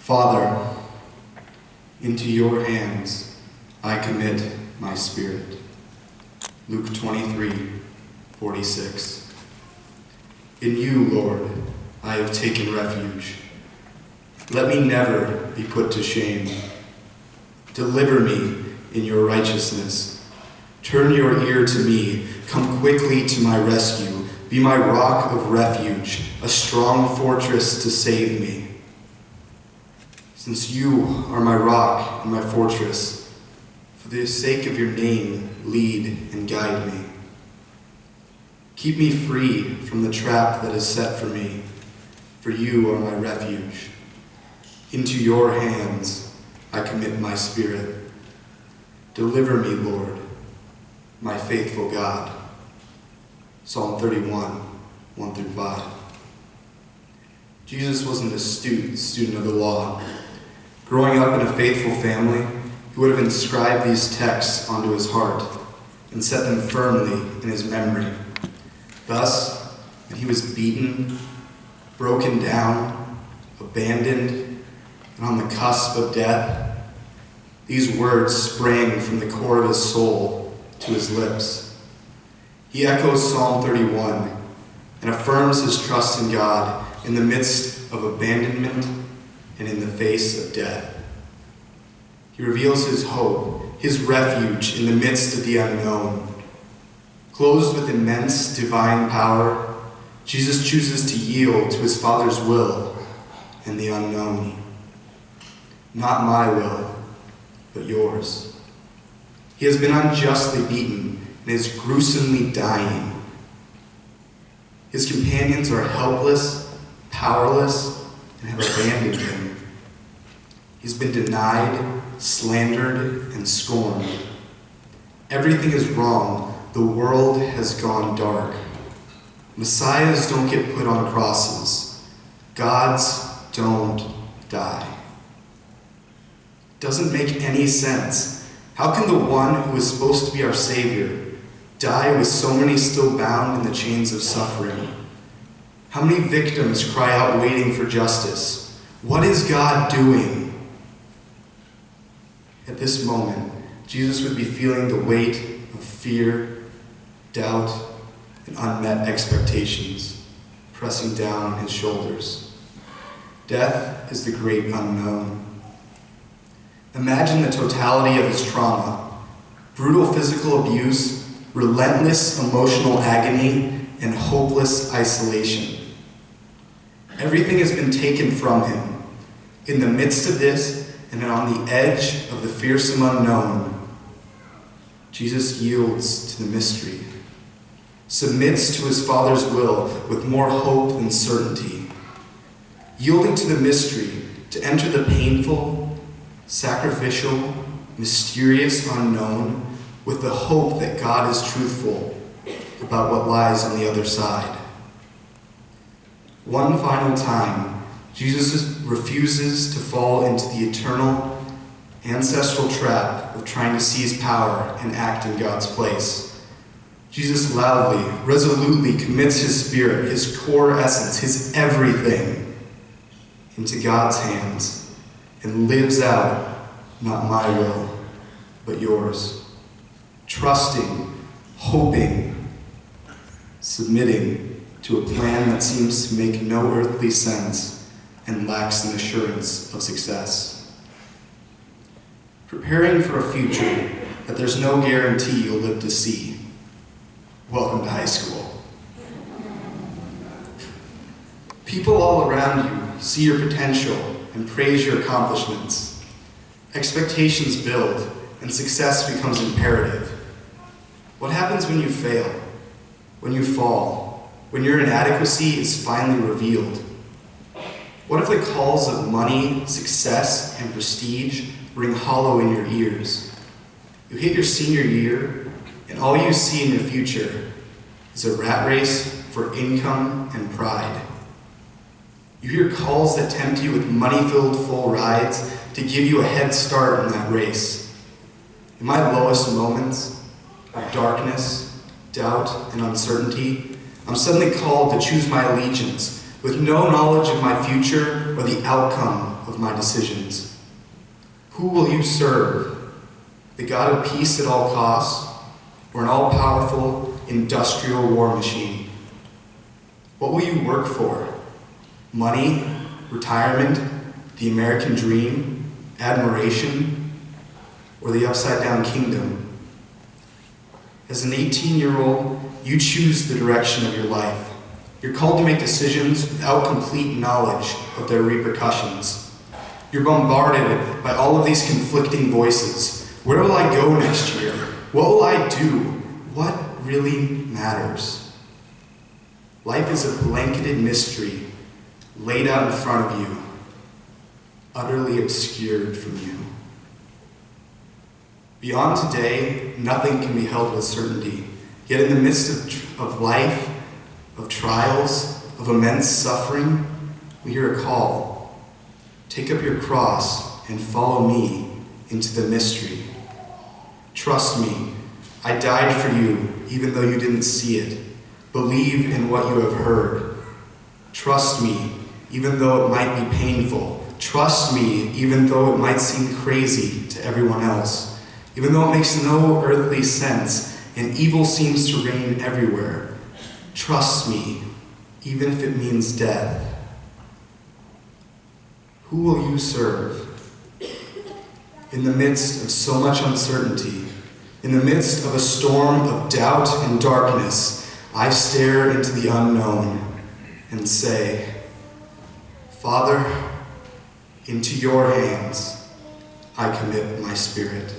Father, into your hands I commit my spirit. Luke 23:46. In you, Lord, I have taken refuge. Let me never be put to shame. Deliver me in your righteousness. Turn your ear to me. Come quickly to my rescue. Be my rock of refuge, a strong fortress to save me. Since you are my rock and my fortress, for the sake of your name, lead and guide me. Keep me free from the trap that is set for me, for you are my refuge. Into your hands I commit my spirit. Deliver me, Lord, my faithful God. Psalm 31, 1-5. Jesus wasn't a student of the law. Growing up in a faithful family, he would have inscribed these texts onto his heart and set them firmly in his memory. Thus, when he was beaten, broken down, abandoned, and on the cusp of death, these words sprang from the core of his soul to his lips. He echoes Psalm 31 and affirms his trust in God in the midst of abandonment and in the face of death. He reveals his hope, his refuge in the midst of the unknown. Clothed with immense divine power, Jesus chooses to yield to his Father's will and the unknown. Not my will, but yours. He has been unjustly beaten and is gruesomely dying. His companions are helpless, powerless, and have abandoned him. He's been denied, slandered, and scorned. Everything is wrong. The world has gone dark. Messiahs don't get put on crosses. Gods don't die. Doesn't make any sense. How can the one who is supposed to be our Savior die with so many still bound in the chains of suffering? How many victims cry out waiting for justice? What is God doing? At this moment, Jesus would be feeling the weight of fear, doubt, and unmet expectations pressing down on his shoulders. Death is the great unknown. Imagine the totality of his trauma: brutal physical abuse, relentless emotional agony, and hopeless isolation. Everything has been taken from him. In the midst of this, and on the edge of the fearsome unknown, Jesus yields to the mystery, submits to his Father's will with more hope than certainty, yielding to the mystery to enter the painful, sacrificial, mysterious unknown with the hope that God is truthful about what lies on the other side. One final time, Jesus refuses to fall into the eternal, ancestral trap of trying to seize power and act in God's place. Jesus loudly, resolutely commits his spirit, his core essence, his everything into God's hands and lives out, not my will, but yours. Trusting, hoping, submitting to a plan that seems to make no earthly sense and lacks an assurance of success. Preparing for a future that there's no guarantee you'll live to see. Welcome to high school. People all around you see your potential and praise your accomplishments. Expectations build and success becomes imperative. What happens when you fail? When you fall? When your inadequacy is finally revealed? What if the calls of money, success, and prestige ring hollow in your ears? You hit your senior year, and all you see in your future is a rat race for income and pride. You hear calls that tempt you with money-filled full rides to give you a head start in that race. In my lowest moments of darkness, doubt, and uncertainty, I'm suddenly called to choose my allegiance with no knowledge of my future or the outcome of my decisions? Who will you serve? The God of peace at all costs, or an all-powerful industrial war machine? What will you work for? Money, retirement, the American dream, admiration, or the upside-down kingdom? As an 18-year-old, you choose the direction of your life. You're called to make decisions without complete knowledge of their repercussions. You're bombarded by all of these conflicting voices. Where will I go next year? What will I do? What really matters? Life is a blanketed mystery laid out in front of you, utterly obscured from you. Beyond today, nothing can be held with certainty. Yet in the midst of life, of trials, of immense suffering, we hear a call. Take up your cross and follow me into the mystery. Trust me, I died for you even though you didn't see it. Believe in what you have heard. Trust me even though it might be painful. Trust me even though it might seem crazy to everyone else. Even though it makes no earthly sense and evil seems to reign everywhere. Trust me even if it means death. Who will you serve? In the midst of so much uncertainty, in the midst of a storm of doubt and darkness, I stare into the unknown and say, Father, into your hands I commit my spirit.